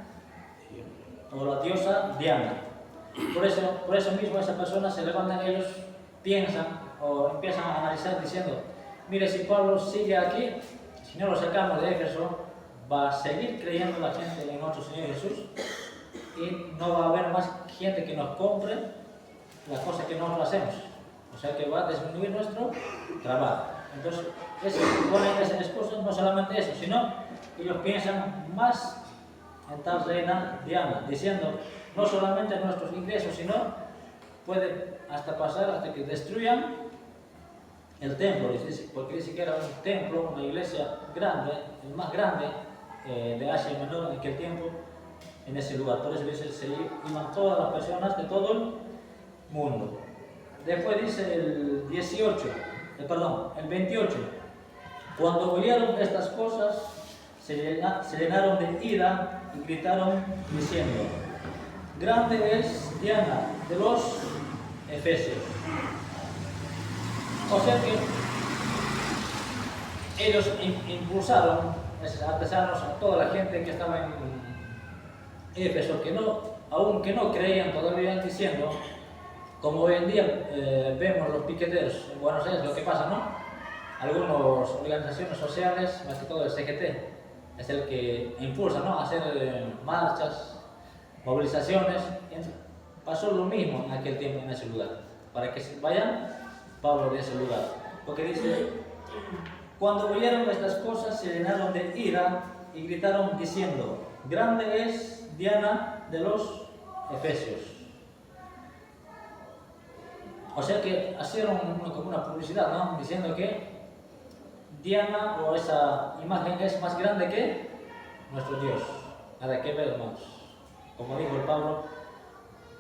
[SPEAKER 2] o la diosa Diana. Por eso mismo esa persona se levantan, ellos piensan o empiezan a analizar diciendo: mire, si Pablo sigue aquí, si no lo sacamos de Éfeso, va a seguir creyendo la gente en nuestro Señor Jesús y no va a haber más gente que nos compre las cosas que nosotros hacemos. O sea que va a disminuir nuestro trabajo. Entonces, ponen esas excusas, no solamente eso, sino ellos piensan más en tal reina Diana, diciendo no solamente nuestros ingresos, sino puede hasta pasar hasta que destruyan el templo, porque dice que era un templo, una iglesia grande, el más grande de Asia Menor en aquel tiempo, en ese lugar. Por eso dice, se iban todas las personas de todo el mundo. Después dice el 28, cuando oyeron estas cosas, se llenaron de ira y gritaron diciendo, grande es Diana de los Efesios. O sea que ellos impulsaron, esos artesanos, a toda la gente que estaba en Éfeso, aunque no creían todavía, diciendo, como hoy en día vemos los piqueteros en Buenos Aires, lo que pasa, ¿no? Algunas organizaciones sociales, más que todo el CGT, es el que impulsa, ¿no?, a hacer marchas, movilizaciones. Pasó lo mismo en aquel tiempo en ese lugar, para que se vayan Pablo de ese lugar. Porque dice, cuando oyeron estas cosas se llenaron de ira y gritaron diciendo, grande es Diana de los Efesios. O sea que hicieron como una publicidad, ¿no?, diciendo que Diana o esa imagen es más grande que nuestro Dios. Nada que ver, hermanos. Como dijo el Pablo,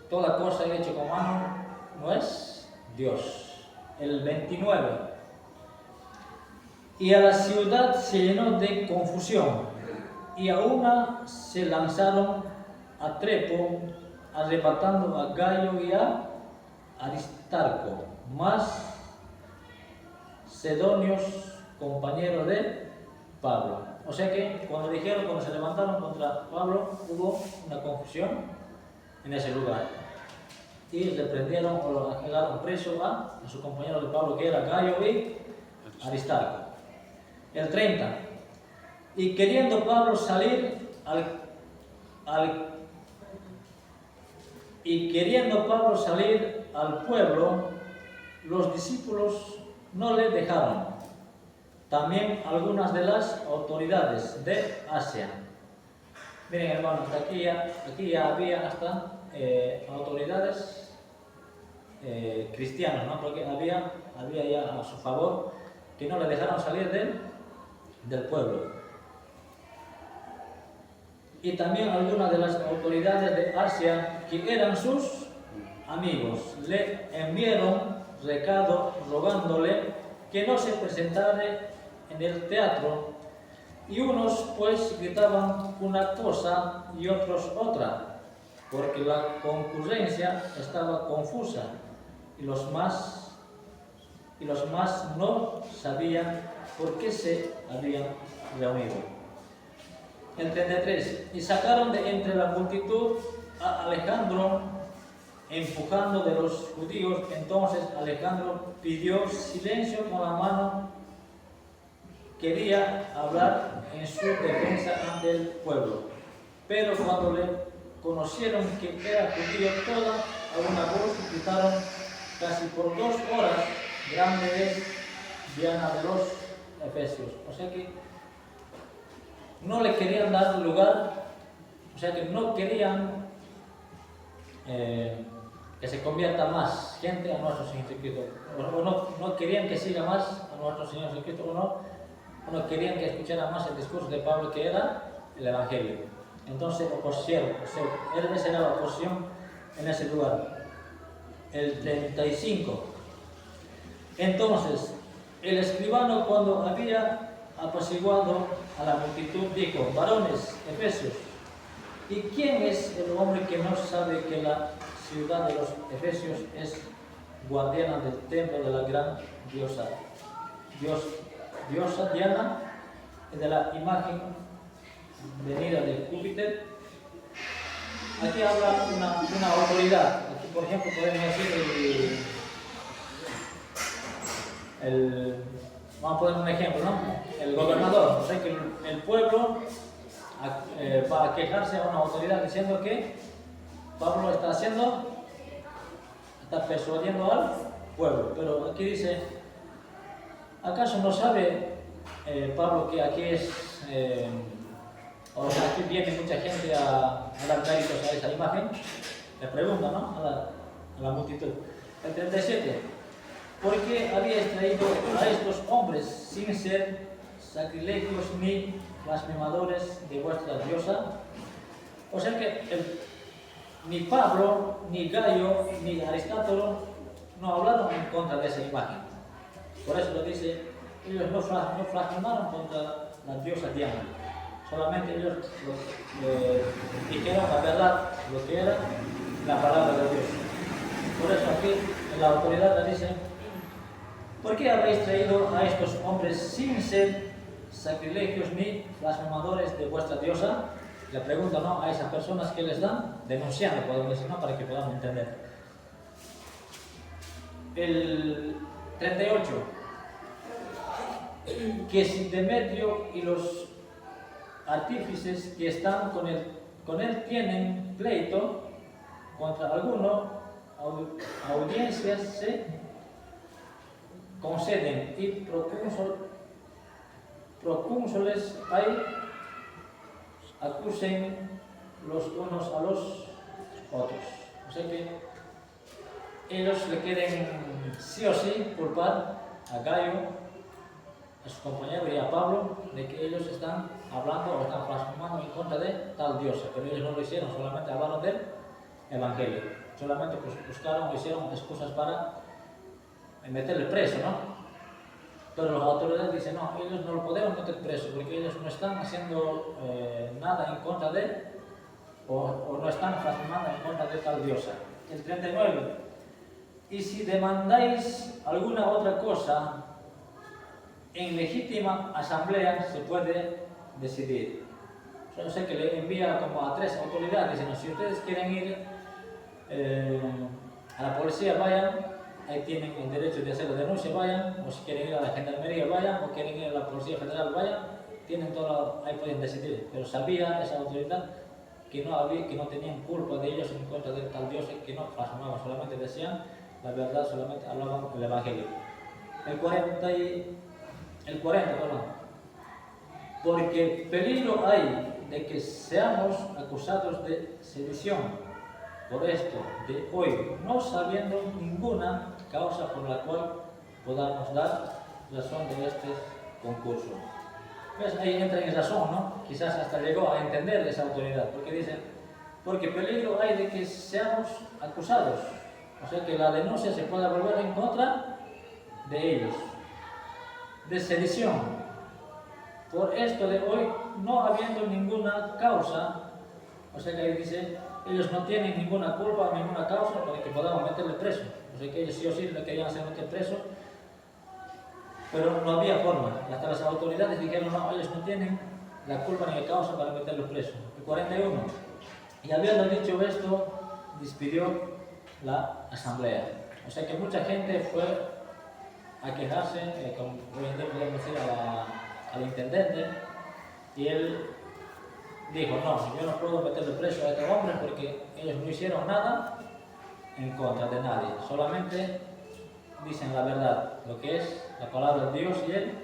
[SPEAKER 2] toda cosa hecha con mano no es Dios. El 29. Y a la ciudad se llenó de confusión, y a una se lanzaron a trepo, arrebatando a Gayo y a Aristarco, más Sedonios, compañeros de Pablo. O sea que cuando se levantaron contra Pablo, hubo una confusión en ese lugar. Y le prendieron o lo llevaron preso a su compañero de Pablo, que era Gayo y Aristarco. El 30. Y queriendo Pablo salir al pueblo, los discípulos no le dejaron. También algunas de las autoridades de Asia. Miren, hermanos, aquí ya había hasta autoridades cristianas, ¿no? Porque había ya a su favor que no le dejaron salir del pueblo. Y también algunas de las autoridades de Asia, que eran sus amigos, le enviaron recado rogándole que no se presentara en el teatro. Y unos pues gritaban una cosa y otros otra, porque la concurrencia estaba confusa y los más no sabían por qué se habían reunido. El 33. Y sacaron de entre la multitud a Alejandro, empujando de los judíos. Entonces Alejandro pidió silencio con la mano. Quería hablar en su defensa ante el pueblo. Pero cuando le conocieron que era judío, toda a una voz gritaron casi por 2 horas, grande es Diana de los Efesios. O sea que no le querían dar lugar, o sea que no querían que se convierta más gente a nuestro Señor Jesucristo, o no querían que siga más a nuestro Señor Jesucristo, o no querían que escuchara más el discurso de Pablo, que era el Evangelio. Entonces opusieron, esa era la oposición en ese lugar. El 35. Entonces el escribano, cuando había apaciguado a la multitud, dijo: varones efesios, ¿y quién es el hombre que no sabe que la ciudad de los Efesios es guardiana del templo de la gran diosa Diana y de la imagen venida de Júpiter? Aquí habla una autoridad. Aquí, por ejemplo, podemos decir vamos a poner un ejemplo, ¿no? El gobernador. O sea que el pueblo va a quejarse a una autoridad diciendo que Pablo está persuadiendo al pueblo. Pero aquí dice: ¿acaso no sabe Pablo que aquí o sea, aquí viene mucha gente a dar méritos a esa imagen? Le pregunta, ¿no?, a la multitud. El 37. ¿por qué habíais traído a estos hombres sin ser sacrilegios ni blasfemadores de vuestra diosa? O sea que ni Pablo, ni Gallo, ni Aristóteles no hablaron en contra de esa imagen. Por eso lo dice, ellos no blasfemaron contra la diosa Diana. Solamente ellos dijeron la verdad, lo que era la palabra de Dios. Por eso aquí en la autoridad le dice, ¿por qué habéis traído a estos hombres sin ser sacrilegios ni blasfemadores de vuestra diosa? Le preguntan, ¿no?, a esas personas que les dan, denunciando, podemos decir, ¿no?, para que podamos entender. El 38. Que si Demetrio y los artífices que están con él tienen pleito contra alguno, audiencias se conceden y procónsules hay acusen los unos a los otros. O sea que ellos le quieren sí o sí culpar a Gallo, a su compañero y a Pablo de que ellos están hablando o están blasfemando en contra de tal diosa, pero ellos no lo hicieron, solamente hablaron del Evangelio. Solamente buscaron o hicieron excusas para meterle preso, ¿no? Pero las autoridades dicen, no, ellos no lo podemos meter preso porque ellos no están haciendo nada en contra de, o no están blasfemando en contra de tal diosa. El 39. Y si demandáis alguna otra cosa, en legítima asamblea se puede decidir. Yo sé que le envía como a 3 autoridades diciendo, si ustedes quieren ir a la policía, vayan. Ahí tienen el derecho de hacer la denuncia, vayan, o si quieren ir a la gendarmería, vayan, o quieren ir a la Policía Federal, vayan, tienen todo, ahí pueden decidir. Pero sabía esa autoridad que no tenían culpa de ellos en contra de tal Dios, que no blasfemaban, solamente decían la verdad, solamente hablaban el Evangelio. El 40, perdón. Porque peligro hay de que seamos acusados de sedición por esto de hoy, no sabiendo ninguna causa por la cual podamos dar razón de este concurso. ¿Ves? Ahí entra en razón, ¿no? Quizás hasta llegó a entender esa autoridad, porque dice, porque peligro hay de que seamos acusados, o sea que la denuncia se pueda volver en contra de ellos, de sedición, por esto de hoy, no habiendo ninguna causa, o sea que ahí dice, ellos no tienen ninguna culpa, ninguna causa para que podamos meterle preso. O sea que ellos sí o sí le querían hacer meter preso, pero no había forma. Hasta las autoridades dijeron, no, ellos no tienen la culpa ni la causa para meterlos preso. El 41. Y habiendo dicho esto, despidió la asamblea. O sea que mucha gente fue a quejarse, como hoy en día podemos decir, al intendente, y él dijo, no, yo no puedo meterle preso a estos hombres porque ellos no hicieron nada en contra de nadie, solamente dicen la verdad, lo que es la palabra de Dios y el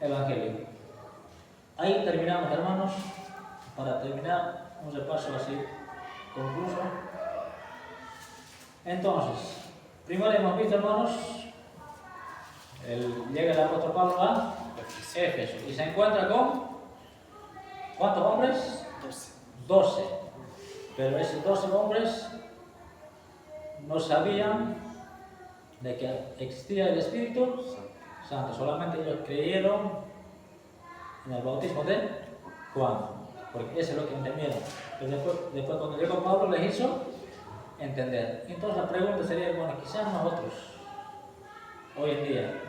[SPEAKER 2] Evangelio. Ahí terminamos, hermanos. Para terminar, un repaso así concluso. Entonces, primero hemos visto, hermanos, llega el apóstol Pablo a Éfeso y se encuentra con ¿cuántos hombres? 12. Pero esos 12 hombres no sabían de que existía el Espíritu Santo. Solamente ellos creyeron en el bautismo de Juan, porque eso es lo que entendieron. Pero después cuando llegó Pablo les hizo entender. Entonces la pregunta sería, bueno, quizás nosotros, hoy en día,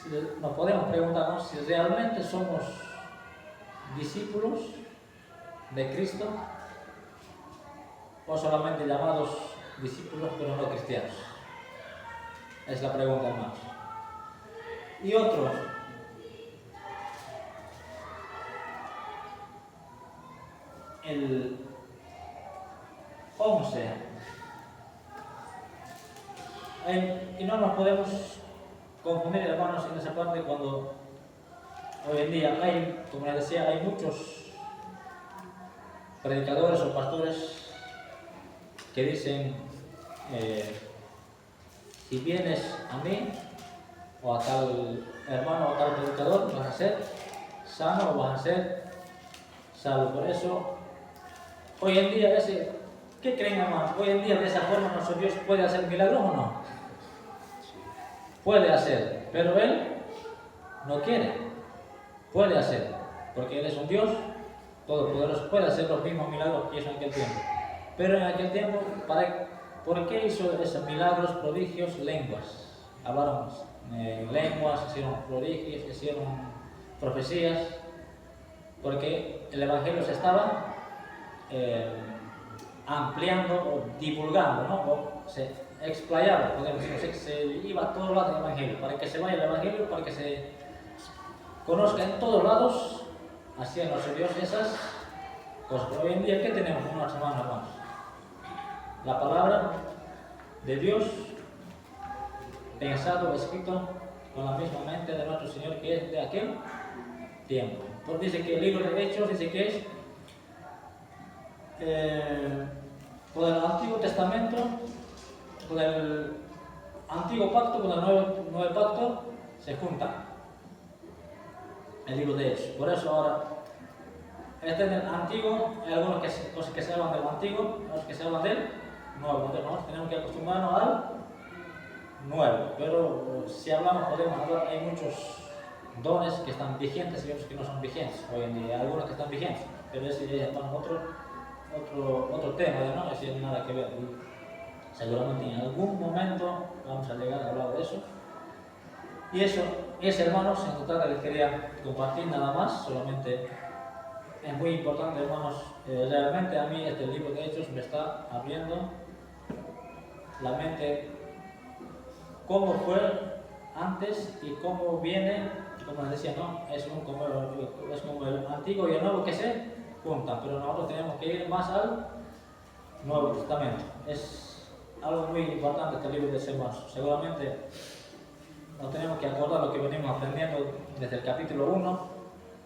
[SPEAKER 2] si nos podemos preguntarnos si realmente somos discípulos de Cristo o solamente llamados discípulos pero no cristianos. Es la pregunta, hermanos. Y otro, el 11, y no nos podemos confundir, hermanos, en esa parte cuando hoy en día hay, como les decía, hay muchos predicadores o pastores que dicen si vienes a mí, o a tal hermano o a tal predicador, vas a ser sano o vas a ser salvo. Por eso, hoy en día, ¿qué creen, hermanos? Hoy en día de esa forma nuestro Dios puede hacer milagros o no. Puede hacer, pero Él no quiere. Puede hacer, porque Él es un Dios todopoderoso, puede hacer los mismos milagros que hizo en aquel tiempo. Pero en aquel tiempo, ¿por qué hizo esos milagros, prodigios, lenguas? Hablaron lenguas, hicieron prodigios, hicieron profecías, porque el Evangelio se estaba ampliando o divulgando, ¿no? O se explayaba, podemos decir, se iba a todos lados el Evangelio, para que se vaya el Evangelio, para que se conozca en todos lados, hacía nuestro Dios esas cosas. Pero hoy en día, ¿qué tenemos en nuestras manos, hermanos? La palabra de Dios, pensado, escrito con la misma mente de nuestro Señor que es de aquel tiempo. Pues dice que el libro de Hechos dice que es con el Antiguo Testamento, con el Antiguo Pacto, con el Nuevo Pacto se juntan el libro de Hechos. Por eso ahora este es el Antiguo, hay algunas cosas que se hablan del Antiguo, otras que se hablan del Nuevo. Entonces nosotros tenemos que acostumbrarnos al Nuevo, pero si hablamos, podemos hablar, hay muchos dones que están vigentes y otros que no son vigentes hoy en día, algunos que están vigentes, pero ese es otro tema, ¿no? Eso no tiene nada que ver. Y seguramente en algún momento vamos a llegar a hablar de eso. Y eso, hermanos, en total les quería compartir nada más, solamente es muy importante, hermanos, realmente a mí este libro de Hechos me está abriendo la mente, cómo fue antes y cómo viene, como les decía, ¿no? Es como el Antiguo y el Nuevo que se juntan, pero nosotros tenemos que ir más al Nuevo Testamento. Es algo muy importante este libro de hermanos. Seguramente nos tenemos que acordar lo que venimos aprendiendo desde el capítulo 1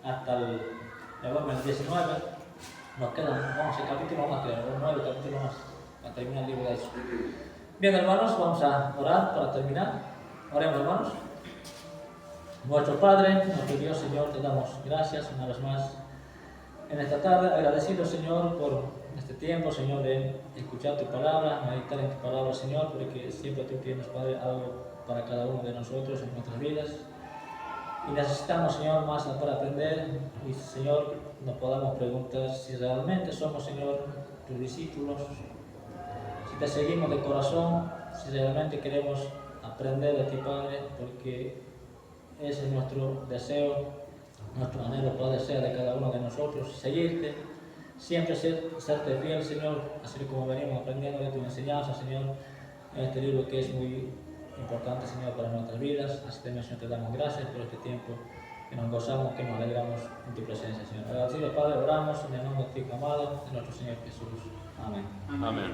[SPEAKER 2] hasta el 19. Nos quedan 11 capítulos más, creo, 9 capítulos más para terminar el libro de Hechos. Bien, hermanos, vamos a orar para terminar. Oremos, hermanos. Nuestro Padre, nuestro Dios, Señor, te damos gracias una vez más en esta tarde, agradecido, Señor, por este tiempo, Señor, de escuchar tu palabra, meditar en tu palabra, Señor, porque siempre tú tienes, Padre, algo para cada uno de nosotros en nuestras vidas. Y necesitamos, Señor, más para aprender y, Señor, nos podamos preguntar si realmente somos, Señor, tus discípulos, si te seguimos de corazón, si realmente queremos aprender de ti, Padre, porque ese es nuestro deseo, nuestro anhelo, Padre, sea de cada uno de nosotros, seguirte, siempre serte fiel, Señor, así como venimos aprendiendo de tu enseñanza, Señor, en este libro que es muy importante, Señor, para nuestras vidas. Así también, Señor, te damos gracias por este tiempo que nos gozamos, que nos alegramos en tu presencia, Señor. Agradecido, Padre, oramos en el nombre de ti, amado, de nuestro Señor Jesús. Amén.
[SPEAKER 3] Amén.